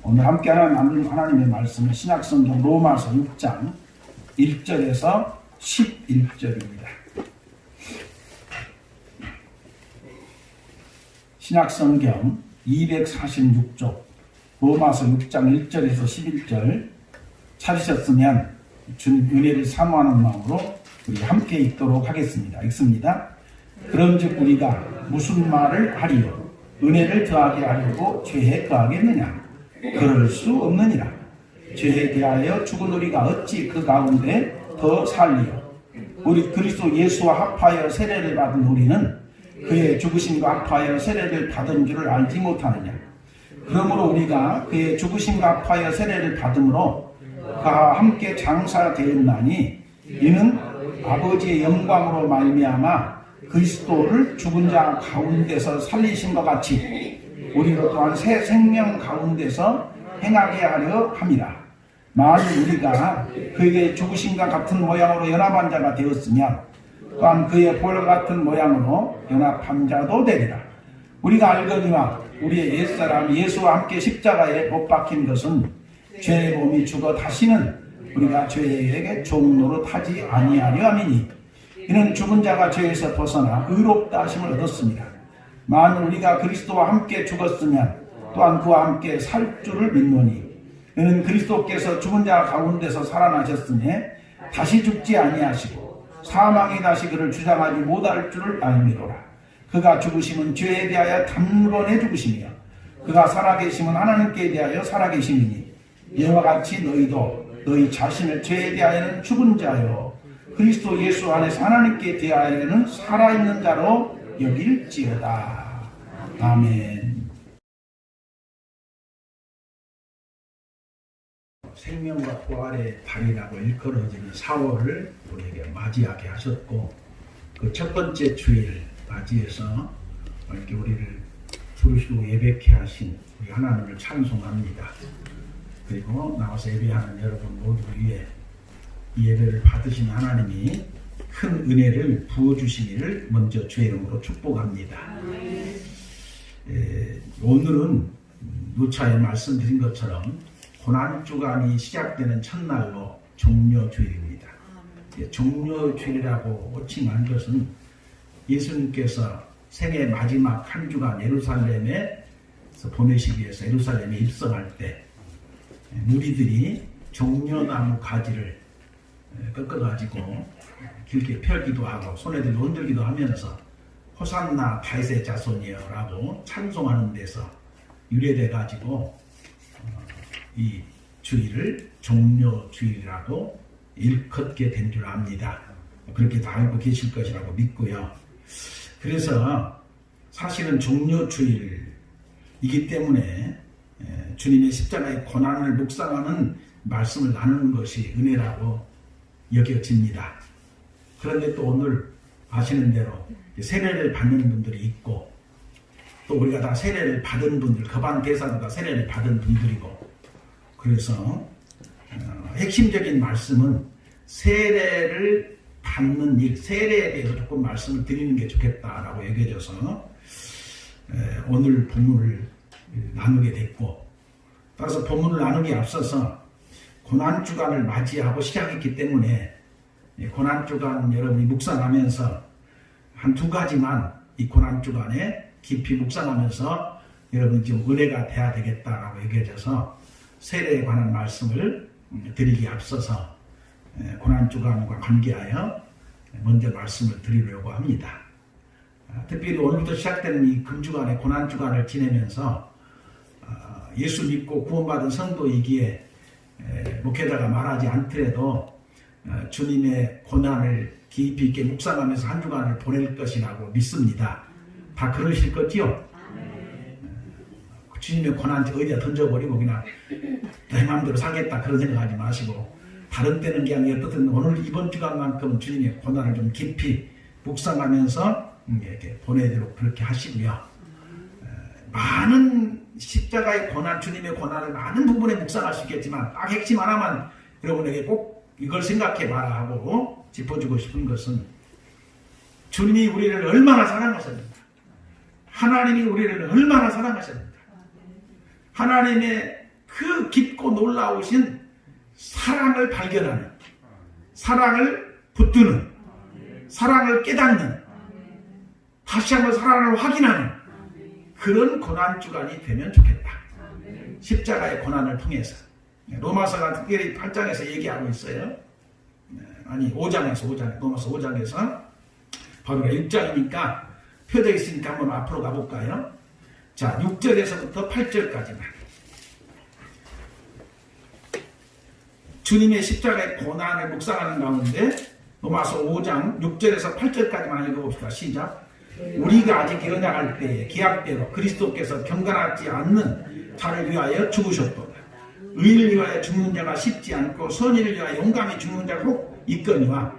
오늘 함께 하나님의 말씀은 신약성경 로마서 6장 1절에서 11절입니다. 신약성경 246쪽 로마서 6장 1절에서 11절 찾으셨으면 주님 은혜를 사모하는 마음으로 우리 함께 읽도록 하겠습니다. 읽습니다. 그런즉 우리가 무슨 말을 하리요? 은혜를 더하게 하려고 죄에 더하겠느냐? 그럴 수 없느니라. 죄에 대하여 죽은 우리가 어찌 그 가운데 더 살리요? 우리 그리스도 예수와 합하여 세례를 받은 우리는 그의 죽으심과 합하여 세례를 받은 줄을 알지 못하느냐? 그러므로 우리가 그의 죽으심과 합하여 세례를 받음으로 그와 함께 장사되었나니 이는 아버지의 영광으로 말미암아 그리스도를 죽은 자 가운데서 살리신 것 같이 우리로 또한 새 생명 가운데서 행하게 하려 함이라. 만일 우리가 그에게 죽으심과 같은 모양으로 연합한 자가 되었으면 또한 그의 볼 같은 모양으로 연합한 자도 되리라. 우리가 알거니와 우리의 옛사람 예수와 함께 십자가에 못 박힌 것은 죄의 몸이 죽어 다시는 우리가 죄에게 종노릇 하지 아니하려 함이니 이는 죽은 자가 죄에서 벗어나 의롭다 하심을 얻었습니다. 만일 우리가 그리스도와 함께 죽었으면 또한 그와 함께 살 줄을 믿노니 이는 그리스도께서 죽은 자 가운데서 살아나셨으니 다시 죽지 아니하시고 사망이 다시 그를 주장하지 못할 줄을 알미로라. 그가 죽으심은 죄에 대하여 단번에 죽으시며 그가 살아계심은 하나님께 대하여 살아계심이니 이와 같이 너희도 너희 자신을 죄에 대하여는 죽은 자요 그리스도 예수 안에서 하나님께 대하여는 살아있는 자로 여길지어다. 아멘. 생명과 부활의 달이라고 일컬어지는 4월을 우리에게 맞이하게 하셨고 그 첫 번째 주일 맞이해서 이렇게 우리를 부르시고 예배케 하신 우리 하나님을 찬송합니다. 그리고 나와서 예배하는 여러분 모두 위에 이 예배를 받으신 하나님이 큰 은혜를 부어주시기를 먼저 주의 이름으로 축복합니다. 오늘은 누차에 말씀드린 것처럼 고난주간이 시작되는 첫날로 종료주일입니다. 종료주일이라고 호칭한 것은 예수님께서 생애 마지막 한 주간 예루살렘에서 보내시기 위해서 예루살렘에 입성할 때 무리들이 종려나무 가지를 꺾어가지고 길게 펴기도 하고 손에 들고 흔들기도 하면서 호산나 다윗의 자손이여 라고 찬송하는 데서 유래돼 가지고 이 주일을 종료주일이라고 일컫게 된 줄 압니다. 그렇게 다 알고 계실 것이라고 믿고요. 그래서 사실은 종료주일이기 때문에 주님의 십자가의 고난을 묵상하는 말씀을 나누는 것이 은혜라고 여겨집니다. 그런데 또 오늘 아시는 대로 세례를 받는 분들이 있고 또 우리가 다 세례를 받은 분들, 거반 대사도 다 세례를 받은 분들이고 그래서 핵심적인 말씀은 세례를 받는 일, 세례에 대해서 조금 말씀을 드리는 게 좋겠다라고 여겨져서 오늘 본문을 나누게 됐고 따라서 본문을 나누기 앞서서 고난주간을 맞이하고 시작했기 때문에 고난주간 여러분이 묵상하면서 한 두 가지만 이 고난주간에 깊이 묵상하면서 여러분이 좀 은혜가 돼야 되겠다라고 여겨져서 세례에 관한 말씀을 드리기 앞서서 고난주간과 관계하여 먼저 말씀을 드리려고 합니다. 특별히 오늘부터 시작되는 이 금주간의 고난주간을 지내면서 예수 믿고 구원받은 성도이기에 목회자가 말하지 않더라도 주님의 고난을 깊이 있게 묵상하면서 한 주간을 보낼 것이라고 믿습니다. 다 그러실 거지요? 주님의 고난 어디다 던져버리고 그냥 내 마음대로 살겠다 그런 생각하지 마시고 다른 때는 그냥 어떻든 오늘 이번 주간만큼은 주님의 고난을 좀 깊이 묵상하면서 이렇게 보내도록 그렇게 하시고요. 많은 십자가의 고난, 주님의 고난을 많은 부분에 묵상할 수 있겠지만 딱 핵심 하나만 여러분에게 꼭 이걸 생각해 봐라 하고 짚어주고 싶은 것은 주님이 우리를 얼마나 사랑하셨는가, 하나님이 우리를 얼마나 사랑하셨는가, 하나님의 그 깊고 놀라우신 사랑을 발견하는, 사랑을 붙드는, 사랑을 깨닫는, 다시 한번 사랑을 확인하는 그런 고난주간이 되면 좋겠다. 십자가의 고난을 통해서. 로마서가 특별히 8장에서 얘기하고 있어요. 아니 5장에서 로마서 5장에서 바울가 6장이니까 펴져 있으니까 한번 앞으로 가볼까요? 자, 6절에서부터 8절까지만. 주님의 십자가의 고난을 묵상하는 가운데 로마서 5장 6절에서 8절까지만 읽어봅시다. 시작. 우리가 아직 연약할 때에 기약대로 그리스도께서 경건하지 않는 자를 위하여 죽으셨도다. 의를 위하여 죽는 자가 쉽지 않고 선의를 위하여 용감히 죽는 자가 혹 있거니와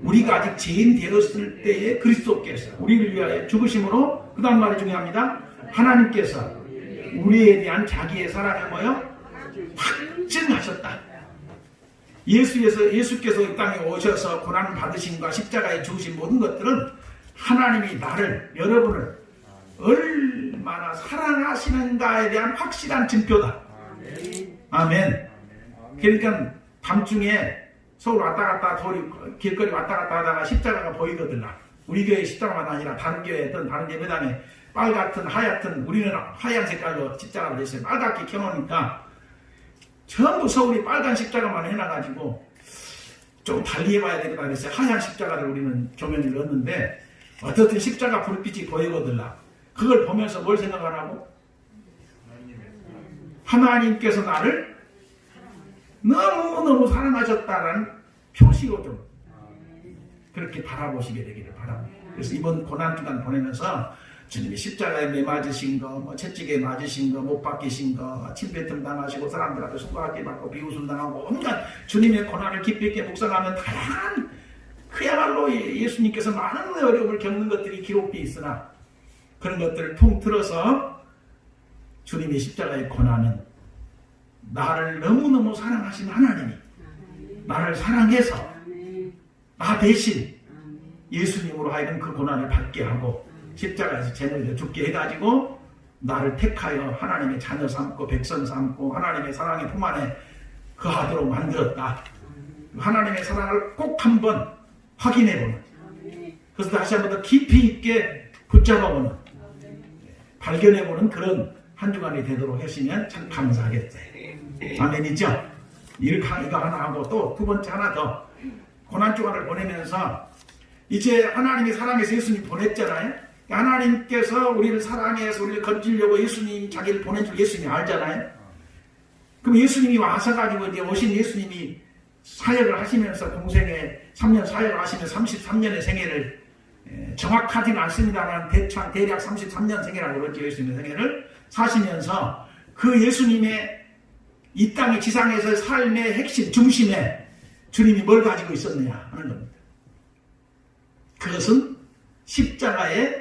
우리가 아직 죄인 되었을 때에 그리스도께서 우리를 위하여 죽으심으로, 그 다음 말이 중요합니다. 하나님께서 우리에 대한 자기의 사랑을 뭐요? 확증하셨다. 예수께서 이 땅에 오셔서 고난을 받으심과 십자가에 죽으신 모든 것들은 하나님이 나를, 여러분을 얼마나 사랑하시는가에 대한 확실한 증표다. 아멘. 그러니까 밤중에 서울 왔다 갔다 길거리 왔다 갔다 하다가 십자가가 보이거든요. 우리 교회 십자가만 아니라 다른 교회든 다른 예배당에 빨갛든 하얗든, 우리는 하얀 색깔로 십자가를 냈어요. 빨갛게 켜놓으니까 전부 서울이 빨간 십자가만 해놔가지고 좀 달리 해봐야 되겠다 그랬어요. 하얀 십자가를 우리는 조명을 넣었는데 어떻든 십자가 불빛이 보이거든요. 그걸 보면서 뭘 생각하라고? 하나님께서 나를 너무너무 사랑하셨다는 표시로 좀 그렇게 바라보시게 되기를 바랍니다. 그래서 이번 고난주간 보내면서 주님이 십자가에 매 맞으신 거, 채찍에 맞으신 거, 못 박히신 거, 침뱉음 당하시고 사람들한테 손가락질 받고 비웃음 당하고 온갖 주님의 고난을 깊이 있게 묵상하면 다양한, 그야말로 예수님께서 많은 어려움을 겪는 것들이 기록되어 있으나 그런 것들을 통틀어서 주님의 십자가의 고난은 나를 너무너무 사랑하신 하나님이 나를 사랑해서 나 대신 예수님으로 하여금 그 고난을 받게 하고 십자가에서 제물로 죽게 해가지고 나를 택하여 하나님의 자녀 삼고 백성 삼고 하나님의 사랑의 품 안에 거하도록 만들었다. 하나님의 사랑을 꼭 한번 확인해보는, 그래서 다시 한번 더 깊이 있게 붙잡아보는, 발견해보는 그런 한 주간이 되도록 하시면 참 감사하겠어요. 아멘이죠? 이거 하나 하고 또 두 번째 하나 더. 고난주간을 보내면서 이제 하나님이 사랑해서 예수님 보냈잖아요. 하나님께서 우리를 사랑해서 우리를 건지려고 예수님 자기를 보낸 줄 예수님이 알잖아요. 그럼 예수님이 와서 가지고 이제 오신 예수님이 사역을 하시면서 공생에 3년 사역을 하시면 33년의 생애를, 정확하지는 않습니다만 대략 33년 생애라고 그러죠. 예수님의 생애를 사시면서 그 예수님의 이 땅의 지상에서 삶의 핵심, 중심에 주님이 뭘 가지고 있었느냐 하는 겁니다. 그것은 십자가의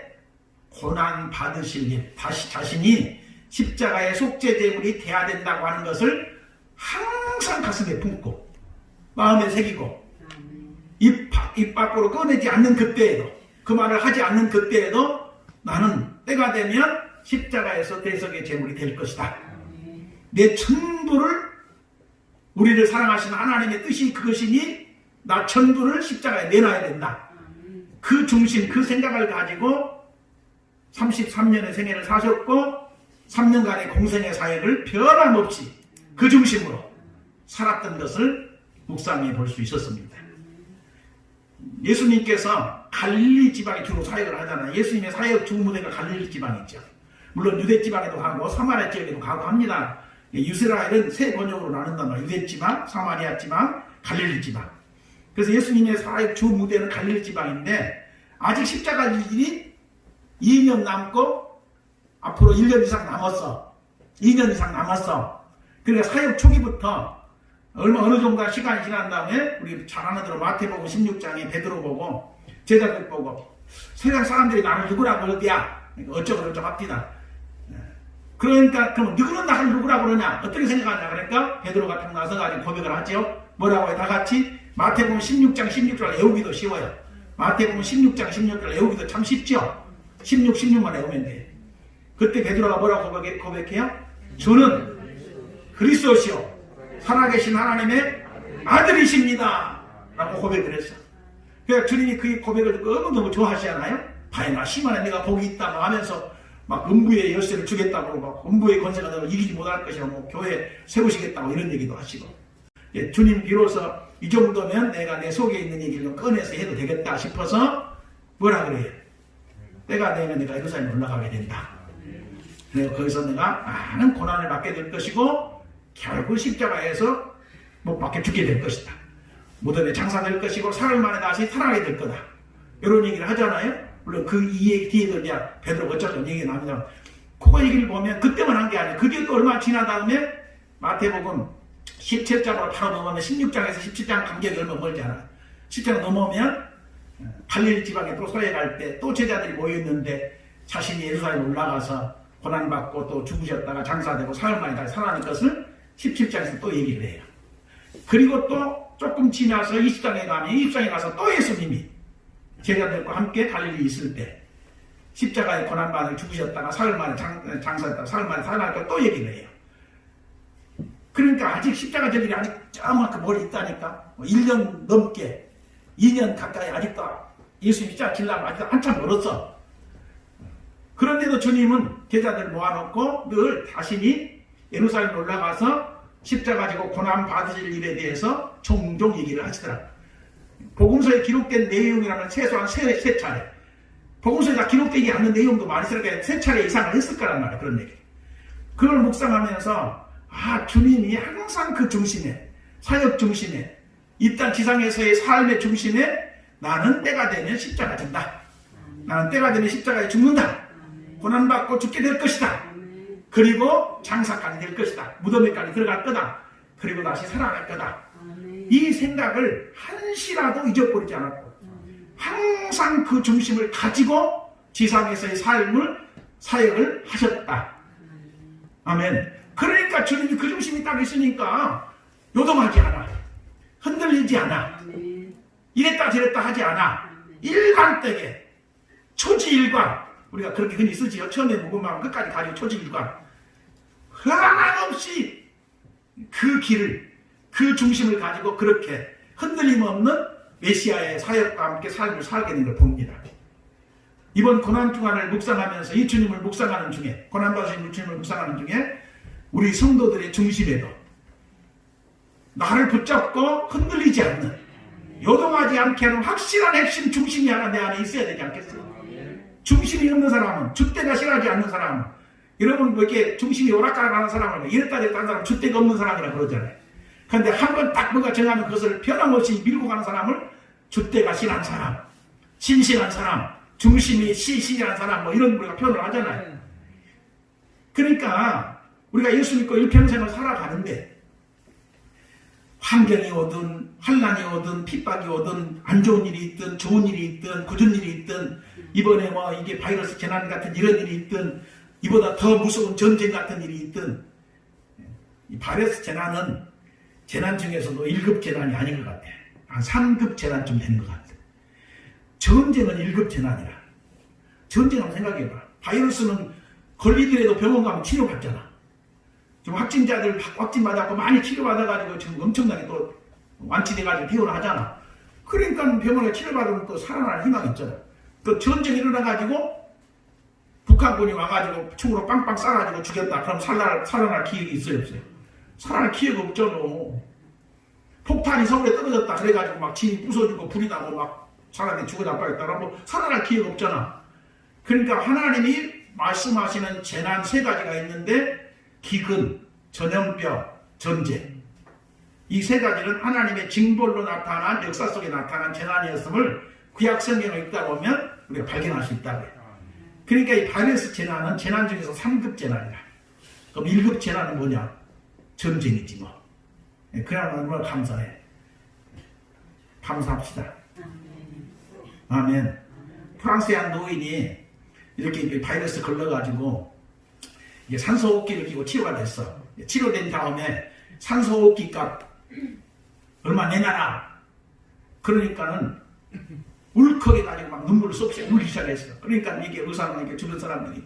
고난 받으실 일, 자신이 십자가의 속죄제물이 돼야 된다고 하는 것을 항상 가슴에 품고 마음에 새기고 입 밖으로 꺼내지 않는 그때에도, 그 말을 하지 않는 그때에도 나는 때가 되면 십자가에서 대속의 제물이 될 것이다. 내 전부를, 우리를 사랑하시는 하나님의 뜻이 그것이니 나 전부를 십자가에 내놔야 된다. 그 중심, 그 생각을 가지고 33년의 생애를 사셨고 3년간의 공생의 사역을 변함없이 그 중심으로 살았던 것을 묵상해 볼 수 있었습니다. 예수님께서 갈릴리 지방에 주로 사역을 하잖아요. 예수님의 사역 주 무대가 갈릴리 지방이죠. 물론 유대 지방에도 가고 사마리아 지역에도 가고 합니다. 이스라엘은 세 번역으로 나눈단 말이에요. 유대 지방, 사마리아 지방, 갈릴리 지방. 그래서 예수님의 사역 주 무대는 갈릴리 지방인데 아직 십자가 일이 2년 남고 앞으로 1년 이상 남았어. 2년 이상 남았어. 그러니까 사역 초기부터 어느 정도 시간이 지난 다음에 우리 잘 아는 대로 마태복음 16장에 베드로 보고 제자들 보고 세상 사람들이 나를 누구라고 그러디야. 어쩌고저쩌고 합디다. 그러니까 그럼 누구는 나를 누구라고 그러냐? 어떻게 생각하냐? 그러니까 베드로가 딱 나서가지고 고백을 하죠. 뭐라고 해? 다 같이 마태복음 16장 16절 외우기도 쉬워요. 마태복음 16장 16절 외우기도 참 쉽죠. 16, 16만 외우면 돼. 그때 베드로가 뭐라고 고백해요? 주는 그리스도시요 살아계신 하나님의 아들이십니다 라고 고백을 했어. 그러니까 주님이 그 고백을 너무너무 좋아하시잖아요. 바에나 시만에 내가 복이 있다 하면서 막 음부의 열쇠를 주겠다고 막 음부의 권세가 너를 이기지 못할 것이라고 뭐 교회 세우시겠다고 이런 얘기도 하시고, 예, 주님 비로소 이 정도면 내가 내 속에 있는 얘기를 좀 꺼내서 해도 되겠다 싶어서 뭐라 그래요? 때가 되면 내가 예루살렘에 올라가게 된다. 그래서 거기서 내가 많은 고난을 받게 될 것이고 결국 십자가에서 못 박혀 죽게 될 것이다. 무덤에 장사될 것이고 사흘 만에 다시 살아나게 될 거다. 이런 얘기를 하잖아요. 물론 그 이해 뒤에도 이제 베드로 어쩌고 얘기가 나옵니다. 그거 얘기를 보면 그때만 한 게 아니에요. 그 뒤에 또 얼마 지난 다음에 마태복음 17장으로 바로 넘어오면 16장에서 17장 간격이 얼마 멀지 않아요. 17장 넘어오면 갈릴리 지방에 또 서해 갈 때 또 제자들이 모여있는데 자신이 예루살렘에 올라가서 고난받고 또 죽으셨다가 장사되고 사흘 만에 다시 살아나는 것을 17장에서 또 얘기를 해요. 그리고 또 조금 지나서 20장에 가면 20장에 가서 또 예수님이 제자들과 함께 갈릴리 있을 때 십자가에 고난받아 죽으셨다가 사흘 만에 장사했다가 사흘 만에 살아나니까 또 얘기를 해요. 그러니까 아직 십자가 저길이 아직 저만큼 멀리 있다니까. 1년 넘게 2년 가까이 아직도 예수님 십자가 지려면 아직도 한참 멀었어. 그런데도 주님은 제자들을 모아놓고 늘 자신이 예루살렘에 올라가서 십자가 지고 고난 받으실 일에 대해서 종종 얘기를 하시더라. 복음서에 기록된 내용이라면 최소한 세 차례. 복음서에 다 기록되지 않는 내용도 많이 있으니까 3차례 이상을 했을 거란 말이야. 그런 얘기. 그걸 묵상하면서 주님이 항상 그 중심에, 사역 중심에, 이 땅 지상에서의 삶의 중심에 나는 때가 되면 십자가 진다. 나는 때가 되면 십자가에 죽는다. 고난받고 죽게 될 것이다. 그리고 장사까지 될 것이다. 무덤에까지 들어갈 거다. 그리고 다시 살아날 거다. 이 생각을 한시라도 잊어버리지 않았고 항상 그 중심을 가지고 지상에서의 삶을 사역을 하셨다. 아멘. 그러니까 주님이 그 중심이 딱 있으니까 요동하지 않아. 흔들리지 않아. 이랬다 저랬다 하지 않아. 일관되게 초지일관. 우리가 그렇게 흔히 쓰지요. 처음에 묵음하면 끝까지 가지고 초지일관. 하나없이 그 길을, 그 중심을 가지고 그렇게 흔들림 없는 메시아의 사역과 함께 삶을 살게 된 걸 봅니다. 이번 고난주간을 묵상하면서 이 주님을 묵상하는 중에, 고난받으신 주님을 묵상하는 중에 우리 성도들의 중심에도 나를 붙잡고 흔들리지 않는, 요동하지 않게 하는 확실한 핵심 중심이 하나 내 안에 있어야 되지 않겠어요? 중심이 없는 사람은, 줏대가 실하지 않는 사람은, 여러분 뭐 이렇게 중심이 오락가락 하는 사람은 이랬다 저랬다 하는 사람은 줏대가 없는 사람이라고 그러잖아요. 그런데 한 번 딱 뭐가 정하면 그것을 변함없이 밀고 가는 사람을 줏대가 실한 사람, 신실한 사람, 중심이 시시한 사람, 뭐 이런 우리가 표현을 하잖아요. 그러니까 우리가 예수 믿고 일평생을 살아가는데 환경이 오든 환난이 오든 핍박이 오든 안 좋은 일이 있든 좋은 일이 있든 굳은 일이 있든 이번에 뭐 이게 바이러스 재난 같은 이런 일이 있든 이보다 더 무서운 전쟁 같은 일이 있든, 이 바이러스 재난은 재난 중에서도 1급 재난이 아닌 것 같아. 한 3급 재난쯤 되는 것 같아. 전쟁은 1급 재난이라. 전쟁 한번 생각해봐. 바이러스는 걸리더라도 병원 가면 치료받잖아. 지금 확진자들 확진 맞았고 많이 치료받아가지고 지금 엄청나게 또 완치돼가지고 퇴원하잖아. 그러니까 병원에 치료받으면 또 살아날 희망이 있잖아. 또 전쟁이 일어나가지고 북한군이 와가지고 총으로 빵빵 쏴가지고 죽였다. 그럼 살아날 기회가 있어요, 없어요? 살아날 기회가 없잖아. 폭탄이 서울에 떨어졌다. 그래가지고 막 집이 부서지고 불이 나고 막 사람이 죽어나빠겠다. 뭐 살아날 기회가 없잖아. 그러니까 하나님이 말씀하시는 재난 3가지가 있는데 기근, 전염병, 전쟁. 이 3가지는 하나님의 징벌로 나타난, 역사 속에 나타난 재난이었음을 구약 성경을 읽다 보면 우리가 발견할 수 있다고 해요. 그러니까 이 바이러스 재난은 재난 중에서 3급 재난이다. 그럼 1급 재난은 뭐냐? 전쟁이지 뭐. 그냥 얼마나 감사해. 감사합시다. 아멘. 프랑스의 한 노인이 이렇게 바이러스 걸려가지고 이게 산소호흡기를 끼고 치료가 됐어. 치료된 다음에 산소호흡기 값 얼마 내놔라. 그러니까는 울컥해가지고 막 눈물을 쏙 울기 시작했어. 그러니까 이게 의사나 이게 주변 사람들이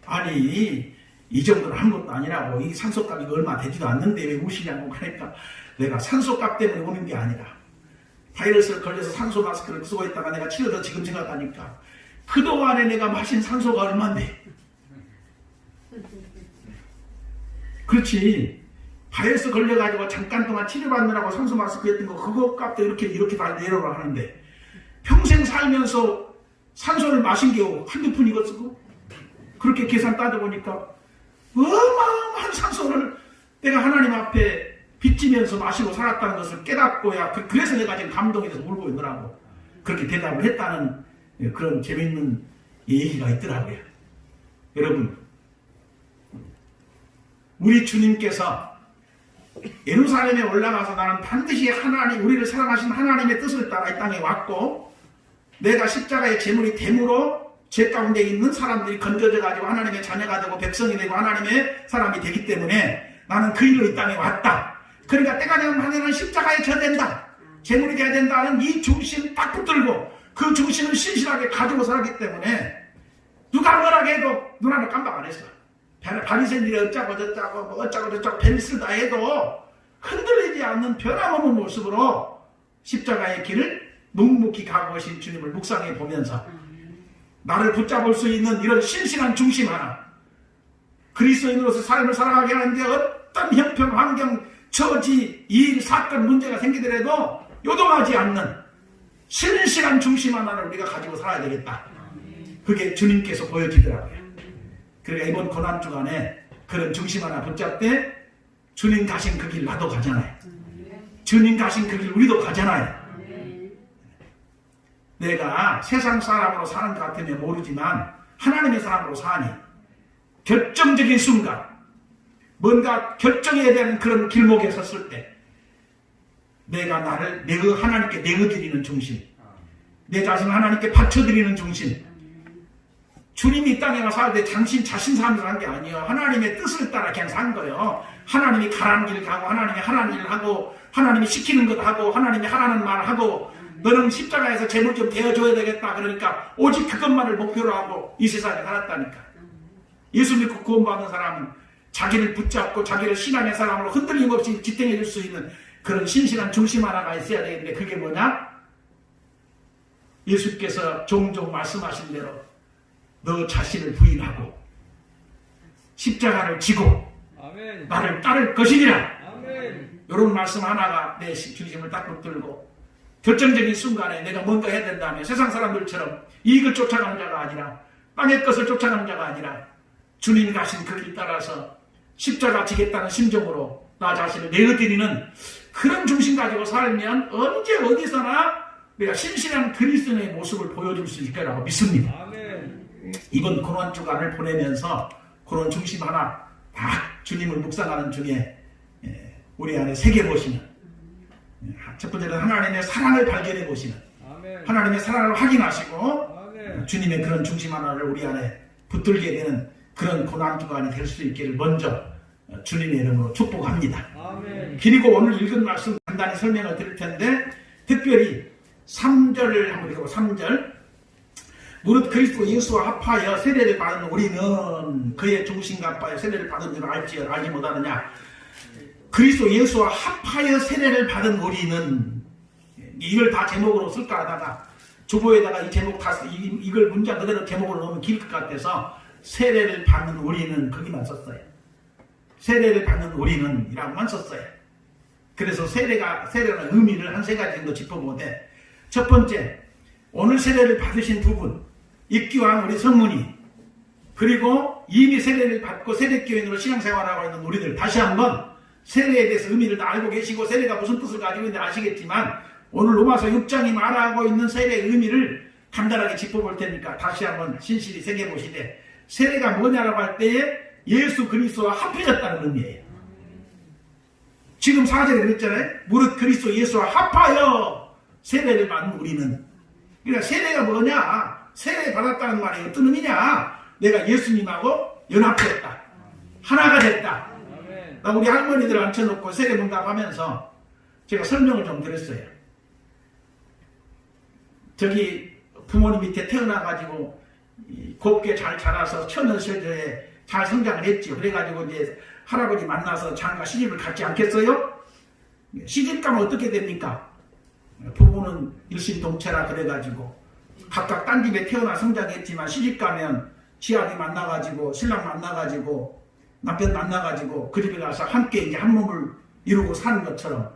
아니 이 정도는 아무것도 아니라고. 이 산소값이 얼마 되지도 않는데 왜 우시냐고. 그러니까 내가 산소값 때문에 오는 게 아니라 바이러스를 걸려서 산소 마스크를 쓰고 있다가 내가 치료도 지금 생각하니까 그동안에 내가 마신 산소가 얼만데. 그렇지. 바이러스 걸려가지고 잠깐 동안 치료받느라고 산소 마스크 했던 거 그거 값도 이렇게 다 내려라 하는데 평생 살면서 산소를 마신 게 한두 푼이겠고 그렇게 계산 따져보니까 어마어마한 산소를 내가 하나님 앞에 빚지면서 마시고 살았다는 것을 깨닫고야 그래서 내가 지금 감동이 돼서 울고 있더라고. 그렇게 대답을 했다는 그런 재밌는 얘기가 있더라고요. 여러분, 우리 주님께서 예루살렘에 올라가서 나는 반드시 우리를 사랑하신 하나님의 뜻을 따라 이 땅에 왔고 내가 십자가의 제물이 됨으로 죄 가운데 있는 사람들이 건져져 가지고 하나님의 자녀가 되고 백성이 되고 하나님의 사람이 되기 때문에 나는 그 일로 이 땅에 왔다. 그러니까 때가 되면 하나님은 십자가에 져야 된다. 제물이 돼야 된다는 이 중심 딱 붙들고 그 중심을 신실하게 가지고 살았기 때문에 누가 뭐라 해도 누나는 깜빡 안 했어. 바리새인들이 어쩌고 저쩌고 뭐 어쩌고 저쩌고 벨리스를 다 해도 흔들리지 않는 변함없는 모습으로 십자가의 길을 묵묵히 가고 계신 주님을 묵상해 보면서 나를 붙잡을 수 있는 이런 신실한 중심 하나, 그리스도인으로서 삶을 살아가게 하는데 어떤 형편, 환경, 처지, 일, 사건, 문제가 생기더라도 요동하지 않는 신실한 중심 하나를 우리가 가지고 살아야 되겠다. 그게 주님께서 보여지더라고요. 그러니까 이번 고난주간에 그런 중심 하나 붙잡되 주님 가신 그 길 나도 가잖아요. 주님 가신 그 길 우리도 가잖아요. 내가 세상 사람으로 사는 것 같으면 모르지만 하나님의 사람으로 사니 결정적인 순간 뭔가 결정해야 되는 그런 길목에 섰을 때 내가 나를 하나님께 내어드리는 중심, 내 자신을 하나님께 바쳐드리는 중심, 주님이 이 땅에 와서 살 때 자신 삶을 산 게 아니에요. 하나님의 뜻을 따라 그냥 산 거예요. 하나님이 가라는 길을 가고 하나님이 하라는 일을 하고 하나님이 시키는 것 하고 하나님이 하라는 말을 하고 너는 십자가에서 제물 좀 되어줘야 되겠다. 그러니까 오직 그것만을 목표로 하고 이 세상에 살았다니까. 예수 믿고 구원받는 사람은 자기를 붙잡고 자기를 신앙의 사람으로 흔들림 없이 지탱해 줄 수 있는 그런 신실한 중심 하나가 있어야 되는데 그게 뭐냐? 예수께서 종종 말씀하신 대로 너 자신을 부인하고 십자가를 지고 아멘. 나를 따를 것이니라. 아멘. 이런 말씀 하나가 내 중심을 딱 붙들고 결정적인 순간에 내가 뭔가 해야 된다면 세상 사람들처럼 이익을 쫓아가는 자가 아니라 땅의 것을 쫓아가는 자가 아니라 주님이 가신 그 길 따라서 십자가 지겠다는 심정으로 나 자신을 내어드리는 그런 중심 가지고 살면 언제 어디서나 내가 신실한 그리스도의 모습을 보여줄 수 있을 거라고 믿습니다. 아멘. 이번 고난주간을 보내면서 그런 중심 하나 딱 주님을 묵상하는 중에 우리 안에 새겨보시는, 첫 번째는 하나님의 사랑을 발견해 보시는, 아멘. 하나님의 사랑을 확인하시고 아멘. 주님의 그런 중심 하나를 우리 안에 붙들게 되는 그런 고난주간이 될 수 있기를 먼저 주님의 이름으로 축복합니다. 아멘. 그리고 오늘 읽은 말씀 간단히 설명을 드릴 텐데 특별히 3절을 한번 읽어보고 3절 무릇 그리스도 예수와 합하여 세례를 받은 우리는 그의 중심과 합하여 세례를 받은 줄 알지 못하느냐. 그리스도 예수와 합하여 세례를 받은 우리는, 이걸 다 제목으로 쓸까 하다가 주보에다가 이 제목 다 이걸 문장 그대로 제목으로 넣으면 길 것 같아서 세례를 받는 우리는 거기만 썼어요. 세례를 받는 우리는 이라고만 썼어요. 그래서 세례라는 의미를 한 세 가지 정도 짚어보되, 첫 번째, 오늘 세례를 받으신 두 분, 입교한 우리 성문이, 그리고 이미 세례를 받고 세례교인으로 신앙생활하고 있는 우리들, 다시 한번 세례에 대해서 의미를 다 알고 계시고 세례가 무슨 뜻을 가지고 있는지 아시겠지만 오늘 로마서 6장이 말하고 있는 세례의 의미를 간단하게 짚어볼 테니까 다시 한번 신실히 새겨보시되, 세례가 뭐냐라고 할 때에 예수 그리스도와 합해졌다는 의미예요. 지금 4절에 그랬잖아요. 무릇 그리스도 예수와 합하여 세례를 받는 우리는. 그러니까 세례가 뭐냐? 세례 받았다는 말이 어떤 의미냐? 내가 예수님하고 연합됐다. 하나가 됐다. 나 우리 할머니들 앉혀놓고 세례 문답하면서 제가 설명을 좀 드렸어요. 저기 부모님 밑에 태어나가지고 곱게 잘 자라서 천연세대에 잘 성장을 했죠. 그래가지고 이제 할아버지 만나서 장가 시집을 갔지 않겠어요? 시집 가면 어떻게 됩니까? 부부는 일심동체라 그래가지고 각각 딴 집에 태어나 성장했지만 시집 가면 지아비 만나가지고 신랑 만나가지고 남편 만나가지고 그 집에 가서 함께 이제 한 몸을 이루고 사는 것처럼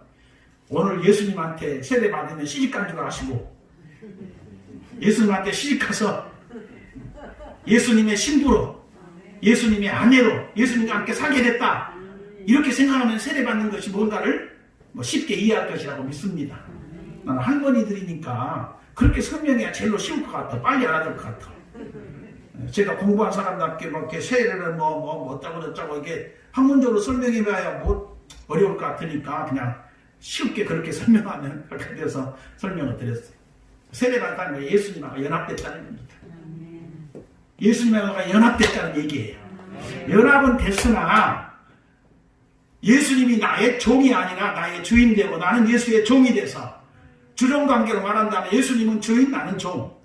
오늘 예수님한테 세례 받으면 시집 간 줄 아시고 예수님한테 시집 가서 예수님의 신부로 예수님의 아내로 예수님과 함께 살게 됐다 이렇게 생각하면 세례 받는 것이 뭔가를 쉽게 이해할 것이라고 믿습니다. 나는 할머니들이니까 그렇게 설명해야 제일로 쉬울 것 같아. 빨리 알아들 것 같아. 제가 공부한 사람답게 뭐 이렇게 세례를 어쩌고 저쩌고 이게 학문적으로 설명해봐야 어려울 것 같으니까 그냥 쉽게 그렇게 설명하면 그렇게 돼서 설명을 드렸어요. 세례받았다는 건 예수님하고 연합됐다는 겁니다. 예수님하고 연합됐다는 얘기예요. 연합은 됐으나 예수님이 나의 종이 아니라 나의 주인 되고 나는 예수의 종이 돼서 주종관계로 말한다면 예수님은 주인 나는 종.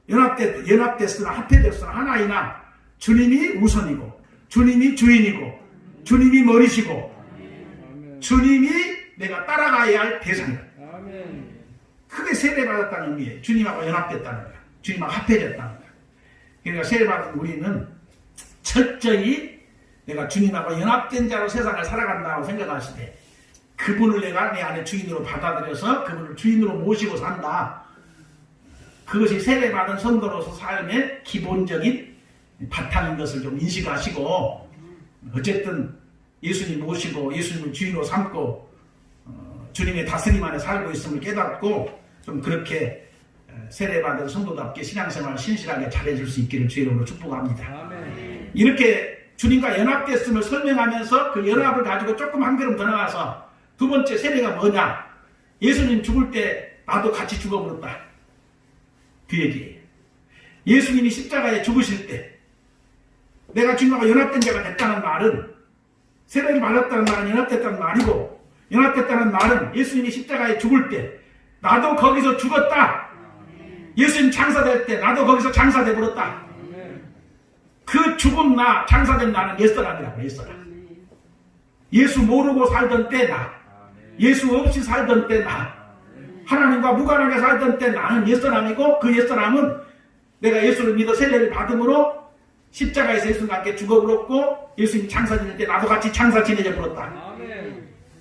연합됐으나 합해졌으나 하나이나 주님이 우선이고 주님이 주인이고 주님이 머리시고 주님이 내가 따라가야 할 대상이다. 그게 세례받았다는 의미예요. 주님하고 연합됐다는 거야. 주님하고 합해졌다는 거야. 그러니까 세례받은 우리는 철저히 내가 주님하고 연합된 자로 세상을 살아간다고 생각하시되 그분을 내가 내 안에 주인으로 받아들여서 그분을 주인으로 모시고 산다. 그것이 세례받은 성도로서 삶의 기본적인 바탕인 것을 좀 인식하시고 어쨌든 예수님 모시고 예수님을 주인으로 삼고 주님의 다스림 안에 살고 있음을 깨닫고 좀 그렇게 세례받은 성도답게 신앙생활을 신실하게 잘해줄 수 있기를 주의 이름으로 축복합니다. 아멘. 이렇게 주님과 연합됐음을 설명하면서 그 연합을 가지고 조금 한 걸음 더 나가서 두 번째 세례가 뭐냐? 예수님 죽을 때 나도 같이 죽어버렸다. 그 얘기예요. 예수님이 십자가에 죽으실 때 내가 주님과 연합된 자가 됐다는 말은 세례를 받았다는 말은 연합됐다는 말이고 연합됐다는 말은 예수님이 십자가에 죽을 때 나도 거기서 죽었다. 예수님 장사될 때 나도 거기서 장사돼 버렸다. 그 죽은 나, 장사된 나는 옛사람이라고. 옛사람. 예수 모르고 살던 때 나, 예수 없이 살던 때 나, 하나님과 무관하게 살던 때 나는 옛사람이고 그 옛사람은 내가 예수를 믿어 세례를 받음으로 십자가에서 예수님과 함께 죽어버렸고 예수님 장사 지낼 때 나도 같이 장사 지내져 버렸다.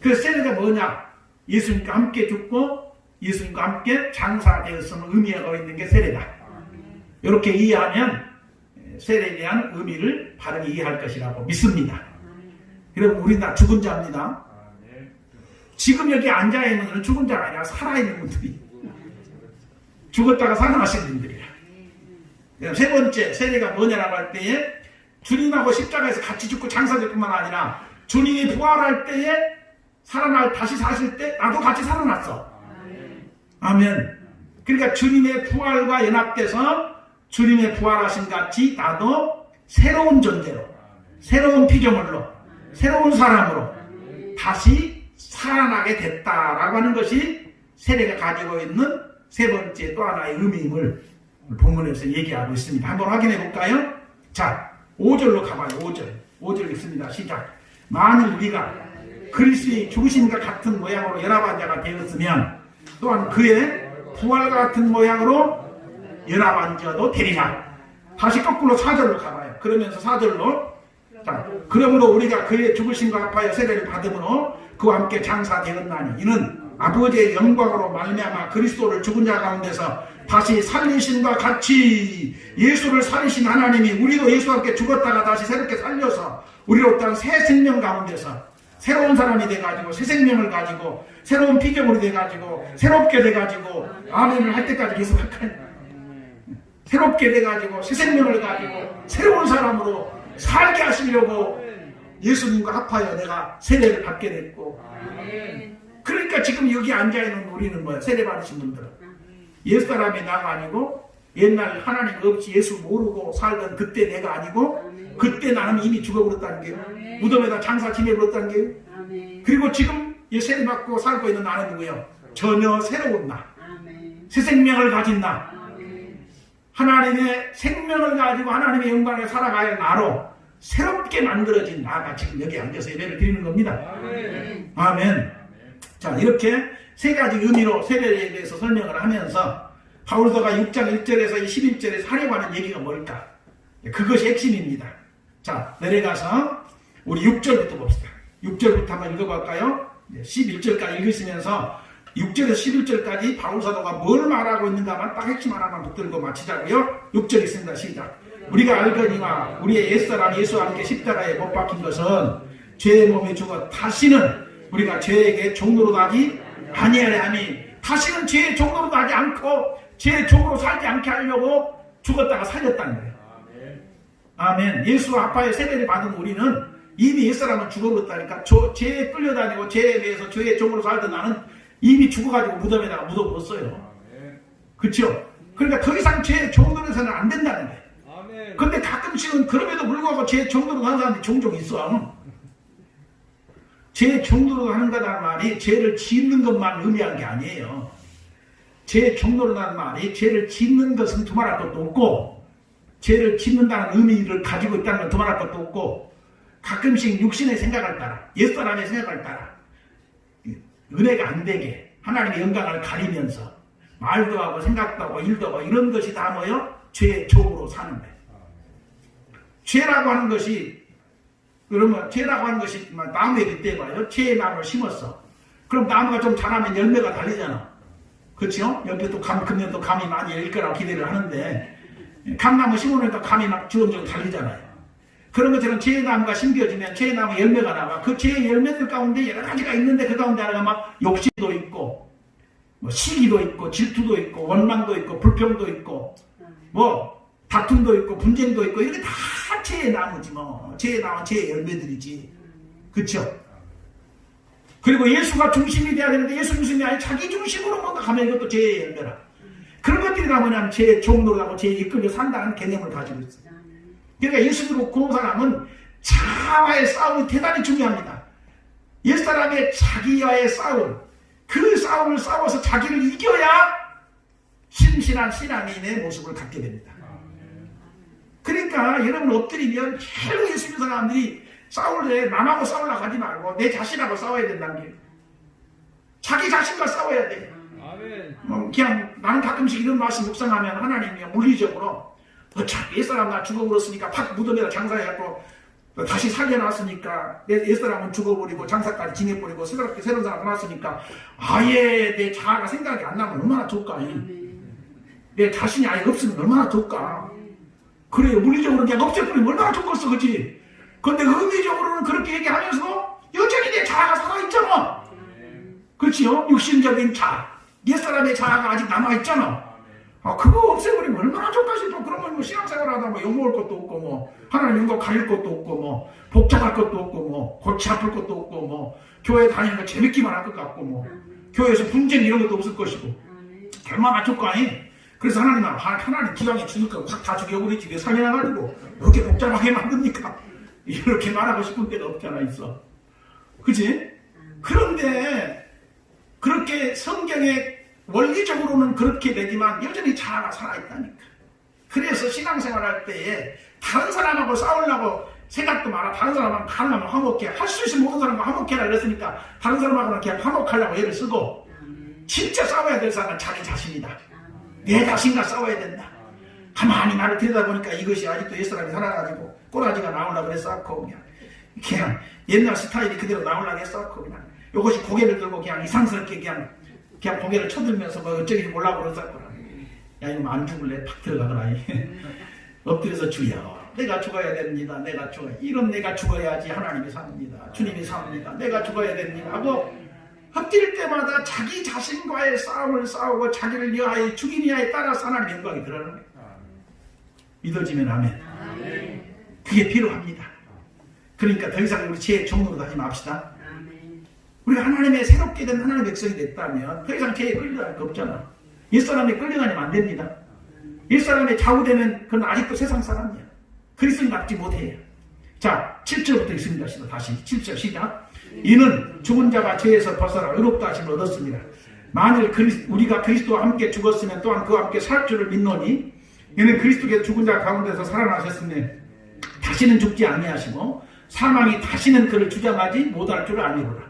그 세례가 뭐냐? 예수님과 함께 죽고 예수님과 함께 장사되었음을 의미하고 있는 게 세례다. 이렇게 이해하면 세례에 대한 의미를 바르게 이해할 것이라고 믿습니다. 그럼 우리는 다 죽은 자입니다. 지금 여기 앉아있는 분들은 죽은 자가 아니라 살아있는 분들이 죽었다가 살아나신 분들이야. 그럼 세 번째 세례가 뭐냐라고 할 때에 주님하고 십자가에서 같이 죽고 장사될 뿐만 아니라 주님이 부활할 때에 다시 사실 때 나도 같이 살아났어. 아멘. 그러니까 주님의 부활과 연합돼서 주님의 부활하신 같이 나도 새로운 존재로 새로운 피조물로 새로운 사람으로 다시 살아나게 됐다라고 하는 것이 세례가 가지고 있는 세 번째 또 하나의 의미임을 본문에서 얘기하고 있습니다. 한번 확인해 볼까요? 자, 5절로 가봐요. 5절 읽습니다. 시작. 만일 우리가 그리스도의 죽으심과 같은 모양으로 연합한 자가 되었으면 또한 그의 부활과 같은 모양으로 연합한 자도 되리라. 다시 거꾸로 4절로 가봐요. 그러면서 4절로 자, 그러므로 우리가 그의 죽으심과 합하여 세례를 받음으로 그와 함께 장사되었나니 이는 아버지의 영광으로 말미암아 그리스도를 죽은 자 가운데서 다시 살리심과 같이 예수를 살리신 하나님이 우리도 예수와 함께 죽었다가 다시 새롭게 살려서 우리로 또한 새 생명 가운데서 새로운 사람이 돼가지고 새 생명을 가지고 새로운 피조물이 돼가지고 새롭게 돼가지고 아멘을 할 때까지 계속 할까요? 새롭게 돼가지고 새 생명을 가지고 새로운 사람으로 살게 하시려고 예수님과 합하여 내가 세례를 받게 됐고 그러니까 지금 여기 앉아있는 우리는 뭐야? 세례 받으신 분들은 옛사람이 나가 아니고 옛날 하나님 없이 예수 모르고 살던 그때 내가 아니고 그때 나는 이미 죽어버렸다는 게요. 무덤에다 장사 지내버렸다는 게요. 그리고 지금 세례 받고 살고 있는 나는 누구예요? 전혀 새로운 나. 새 생명을 가진 나. 하나님의 생명을 가지고 하나님의 영광에 살아가야 할 나로 새롭게 만들어진 나가 지금 여기 앉아서 예배를 드리는 겁니다. 아멘. 자, 이렇게 세 가지 의미로 세례에 대해서 설명을 하면서 바울서가 6장 1절에서 11절에서 하려고 하는 얘기가 뭘까? 그것이 핵심입니다. 자, 내려가서 우리 6절부터 봅시다. 6절부터 한번 읽어볼까요? 11절까지 읽으시면서 6절에서 11절까지 바울사도가 뭘 말하고 있는가만 딱 핵심 하나만 붙들고 마치자고요. 6절 있습니다. 시작. 우리가 알거니와 우리의 옛사람 예수와 함께 십자가에 못 박힌 것은 죄의 몸에 죽어 다시는 우리가 죄에게 종로로 가지 아니하려 하니, 다시는 죄의 종로로 가지 않고 죄의 종으로 살지 않게 하려고 죽었다가 살렸다는 거예요. 아멘. 예수와 아빠의 세례를 받은 우리는 이미 옛사람은 죽어버렸다니까. 죄에 끌려다니고 죄에 대해서 죄의 종으로 살던 나는 이미 죽어가지고 무덤에다가 묻어버렸어요. 그렇죠? 그러니까 더 이상 죄의 종로로서는 안 된다는 거예요. 근데 가끔씩은 그럼에도 불구하고 죄의 종로로 가는 사람들이 종종 있어. 죄의 종로로 하는 거라는 말이 죄를 짓는 것만 의미한 게 아니에요. 죄의 종로로라는 말이 죄를 짓는 것은 두말할 것도 없고, 죄를 짓는다는 의미를 가지고 있다는 건 두말할 것도 없고, 가끔씩 육신의 생각을 따라, 옛사람의 생각을 따라 은혜가 안 되게 하나님의 영광을 가리면서 말도 하고 생각도 하고 일도 하고 이런 것이 다 뭐예요? 죄의 종으로 사는 거예요. 죄라고 하는 것이, 그러면 죄라고 하는 것이 나무에 빗대봐요. 죄의 나무를 심었어. 그럼 나무가 좀 자라면 열매가 달리잖아. 그렇죠? 옆에 또 금년 또 감이 많이 열 거라고 기대를 하는데, 감나무 심어놓으니까 감이 막 주렁주렁 달리잖아요. 그런 것처럼 죄의 나무가 심겨지면 죄의 나무 열매가 나와. 그 죄의 열매들 가운데 여러 가지가 있는데 그 가운데 하나가 막 욕심도 있고, 뭐 시기도 있고, 질투도 있고, 원망도 있고, 불평도 있고, 뭐 다툼도 있고, 분쟁도 있고, 이게 다 죄의 나무지 뭐. 죄의 나무, 죄의 열매들이지. 그렇죠? 그리고 예수가 중심이 돼야 되는데 예수 중심이 아니라 자기 중심으로 뭔가 가면 이것도 죄의 열매라. 그런 것들이 다 뭐냐면 죄의 종로라고 죄에 이끌려 산다는 개념을 가지고 있어요. 그러니까 예수님으로 구원 사람은 자아와의 싸움이 대단히 중요합니다. 옛사람의 자기와의 싸움, 그 싸움을 싸워서 자기를 이겨야 신실한 신앙인의 모습을 갖게 됩니다. 그러니까 여러분 엎드리면 계속 예수 믿는 사람들이 싸울 때 남하고 싸우려고 하지 말고 내 자신하고 싸워야 된다는 게, 자기 자신과 싸워야 돼. 그냥 나는 가끔씩 이런 말씀 묵상하면 하나님이 물리적으로 어차피 옛사람 나 죽어버렸으니까 팍 무덤에다 장사해갖고 다시 살려놨으니까 내 옛사람은 죽어버리고 장사까지 지내버리고 새롭게 새로운 사람 나왔으니까 아예 내 자아가 생각이 안 나면 얼마나 좋을까. 내 자신이 아예 없으면 얼마나 좋을까. 그래요. 물리적으로 그냥 없애버리면 얼마나 좋겠어. 그치? 근데 의미적으로는 그렇게 얘기하면서도 여전히 내 자아가 살아있잖아. 그렇지요? 육신적인 자아, 옛사람의 자아가 아직 남아있잖아. 그거 없애버리면 얼마나 좋다 싶어. 그러면 뭐 신앙생활 하다 뭐 욕먹을 것도 없고, 뭐 하나님 영광 가릴 것도 없고, 뭐 복잡할 것도 없고, 뭐 골치 아플 것도 없고, 뭐 교회 다니는 거 재밌기만 할 것 같고, 뭐 교회에서 분쟁 이런 것도 없을 것이고, 얼마나 좋을 거 아니? 그래서 하나님 기왕에 죽을 거 확 다 죽여버리지 왜 살려놔가지고 이렇게 복잡하게 만듭니까? 이렇게 말하고 싶은 때가 없잖아 있어. 그치? 그런데 그렇게 성경에 원리적으로는 그렇게 되지만 여전히 자아가 살아있다니까. 그래서 신앙생활 할 때에 다른 사람하고 싸우려고 생각도 많아. 다른 사람하고 가능하면 화목해. 할 수 있으면 모든 사람과 화목해라 그랬으니까 다른 사람하고는 그냥 화목하려고 애를 쓰고, 진짜 싸워야 될 사람은 자기 자신이다. 내 자신과 싸워야 된다. 가만히 나를 들여다보니까 이것이 아직도 옛사람이 살아가지고 꼬라지가 나오려고 그랬었고, 그냥 옛날 스타일이 그대로 나오려고 했었고, 그냥 이것이 고개를 들고 그냥 이상스럽게 그냥 고개를 쳐들면서 뭐 어쩌기 몰라고 그랬었고, 야 이놈 안 죽을래? 팍 들어가거라. 엎드려서 주여 내가 죽어야 됩니다. 내가 죽어야, 이런 내가 죽어야지 하나님이 삽니다. 주님이 삽니다. 내가 죽어야 됩니다 하고 엎드릴 때마다 자기 자신과의 싸움을 싸우고 자기를 위하여 죽인 이하에 따라서 하나님의 영광이 드러나는 거예요. 믿어지면 아멘. 그게 필요합니다. 그러니까 더 이상 우리 죄의 종로로 하지 맙시다. 우리가 하나님의 새롭게 된 하나님의 백성이 됐다면 더 이상 죄에 끌려갈 거 없잖아. 옛사람에 끌려가면 안 됩니다. 옛사람에 좌우되면 그건 아직도 세상 사람이야. 그리스도인답지 못해요. 자, 7절부터 있습니다. 다시 7절 시작. 이는 죽은 자가 죄에서 벗어나 의롭다 하심을 얻었습니다. 만일 우리가 그리스도와 함께 죽었으면 또한 그와 함께 살 줄을 믿노니, 이는 그리스도께서 죽은 자 가운데서 살아나셨으니 다시는 죽지 아니하시고 사망이 다시는 그를 주장하지 못할 줄 아니로라.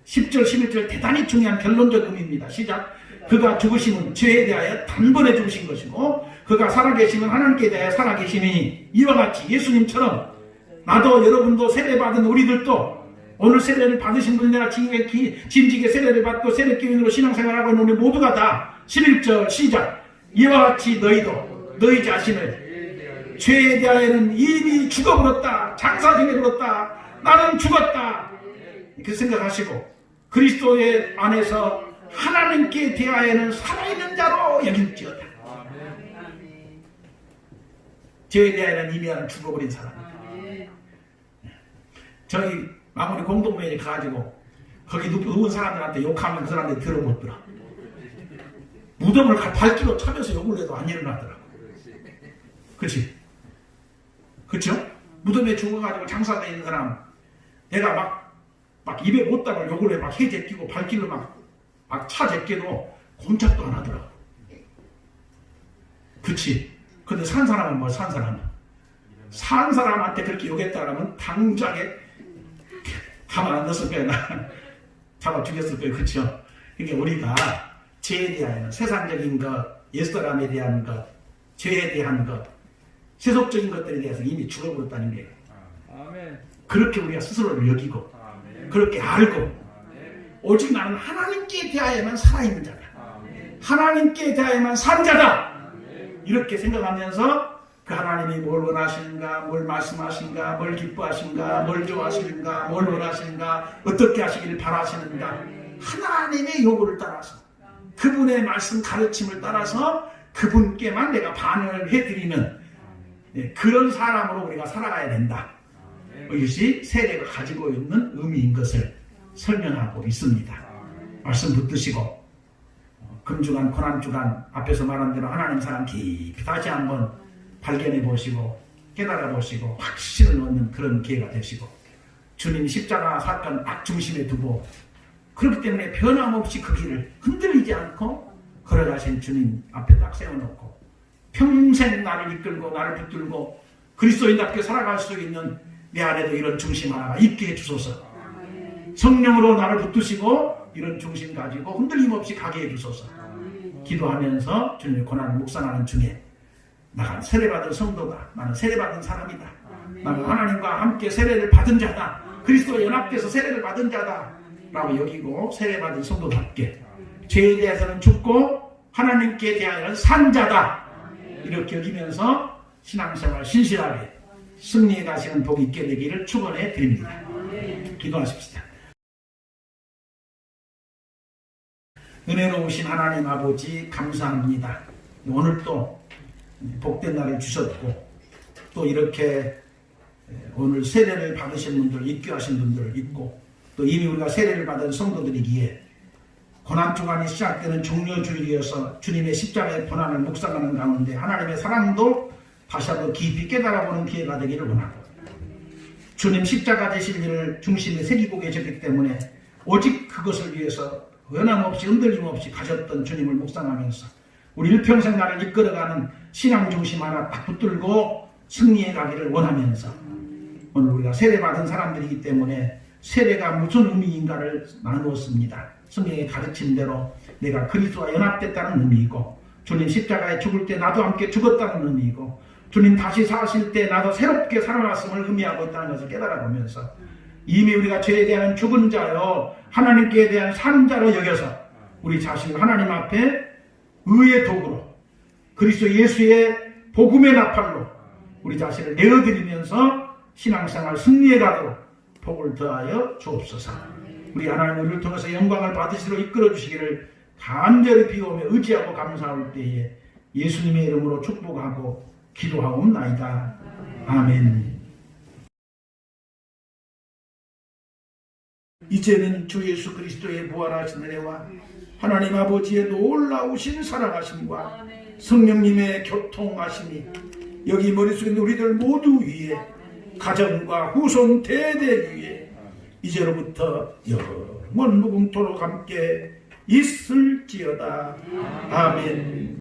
10절 11절 대단히 중요한 결론적 의미입니다. 시작. 그가 죽으심은 죄에 대하여 단번에 죽으신 것이고 그가 살아계심은 하나님께 대하여 살아계심이니 이와 같이 예수님처럼 나도 여러분도 세례받은 우리들도 오늘 세례를 받으신 분이나 짐직에 세례를 받고 세례교인으로 신앙생활하고 있는 우리 모두가 다 11절 시작. 이와 같이 너희도 너희 자신을 죄에 대하여는 이미 죽어버렸다. 장사 중에 들었다. 나는 죽었다. 그 생각하시고 그리스도의 안에서 하나님께 대하여는 살아있는 자로 여길지어다. 죄에 대하여는 이미 죽어버린 사람이다. 저희 마무리 공동모임에 가가지고 거기 누군 사람들한테 욕하면 그 사람들이 들어못 들어. 무덤을 발길로 차면서 욕을 해도 안 일어나더라고. 그치? 그쵸? 무덤에 죽어가지고 장사되어 있는 사람 내가 막 입에 못 담을 욕을 해. 막 해 제끼고 발길로 막 차 제껴도 꼼짝도 안 하더라고. 그치? 근데 산 사람은 뭐 산 사람은? 산 사람한테 그렇게 욕했다 그러면 당장에 가만 안 뒀을 거야. 잡아 죽였을 거예요. 그쵸? 그러니까 우리가 죄에 대한 세상적인 것, 옛사람에 대한 것, 죄에 대한 것, 세속적인 것들에 대해서 이미 죽어버렸다는 거예요. 아멘. 그렇게 우리가 스스로를 여기고 아멘. 그렇게 알고 아멘. 오직 나는 하나님께 대하여만 살아있는 자다. 아멘. 하나님께 대하여만 산 자다. 아멘. 이렇게 생각하면서 그 하나님이 뭘 원하시는가, 뭘 말씀하시는가, 뭘 기뻐하시는가, 뭘 좋아하시는가, 뭘 원하시는가, 어떻게 하시기를 바라시는가, 하나님의 요구를 따라서 그분의 말씀 가르침을 따라서 그분께만 내가 반응을 해드리는 그런 사람으로 우리가 살아가야 된다. 이것이 세례가 가지고 있는 의미인 것을 설명하고 있습니다. 말씀 붙드시고 금주간 고난주간 앞에서 말한 대로 하나님 사랑 깊이 다시 한번 발견해 보시고 깨달아 보시고 확신을 얻는 그런 기회가 되시고 주님 십자가 사건 딱 중심에 두고 그렇기 때문에 변함없이 그 길을 흔들리지 않고 걸어가신 주님 앞에 딱 세워놓고 평생 나를 이끌고 나를 붙들고 그리스도인답게 살아갈 수 있는 내 안에도 이런 중심 하나가 있게 해주소서. 성령으로 나를 붙드시고 이런 중심 가지고 흔들림 없이 가게 해주소서. 기도하면서 주님의 고난을 묵상하는 중에 나는 세례받은 성도다. 나는 세례받은 사람이다. 나는 하나님과 함께 세례를 받은 자다. 그리스도와 연합돼서 세례를 받은 자다 라고 여기고 세례받은 성도답게 죄에 대해서는 죽고 하나님께 대하여는 산 자다 이렇게 여기면서 신앙생활 신실하게 승리해 가시는 복이 있게 되기를 축원해 드립니다. 기도하십시다. 은혜로우신 하나님 아버지 감사합니다. 오늘 또 복된 날을 주셨고 또 이렇게 오늘 세례를 받으신 분들 입교하신 분들 있고 또 이미 우리가 세례를 받은 성도들이기에 고난주간이 시작되는 종료주일이어서 주님의 십자가의 고난을 묵상하는 가운데 하나님의 사랑도 다시 한번 깊이 깨달아보는 기회가 되기를 원하고 주님 십자가 되실 일을 중심에 새기고 계셨기 때문에 오직 그것을 위해서 변함없이 흔들림 없이 가셨던 주님을 묵상하면서 우리 일평생 나를 이끌어가는 신앙 중심 하나 딱 붙들고 승리해 가기를 원하면서 오늘 우리가 세례받은 사람들이기 때문에 세례가 무슨 의미인가를 나누었습니다. 성경의 가르침대로 내가 그리스도와 연합됐다는 의미이고 주님 십자가에 죽을 때 나도 함께 죽었다는 의미이고 주님 다시 사실 때 나도 새롭게 살아났음을 의미하고 있다는 것을 깨달아보면서 이미 우리가 죄에 대한 죽은 자요 하나님께 대한 산 자로 여겨서 우리 자신을 하나님 앞에 의의 도구로 그리스도 예수의 복음의 나팔로 우리 자신을 내어드리면서 신앙생활 승리해 가도록 복을 더하여 주옵소서. 우리 하나님 우리를 통해서 영광을 받으시도록 이끌어 주시기를 간절히 비오며 의지하고 감사할 때에 예수님의 이름으로 축복하고 기도하옵나이다. 아멘. 이제는 주 예수 그리스도의 부활하신 은혜와 하나님 아버지의 놀라우신 사랑하심과 성령님의 교통하심이 여기 머릿속에 있는 우리들 모두 위에 가정과 후손 대대 위에 이제로부터 영원 무궁토록 함께 있을지어다. 아멘.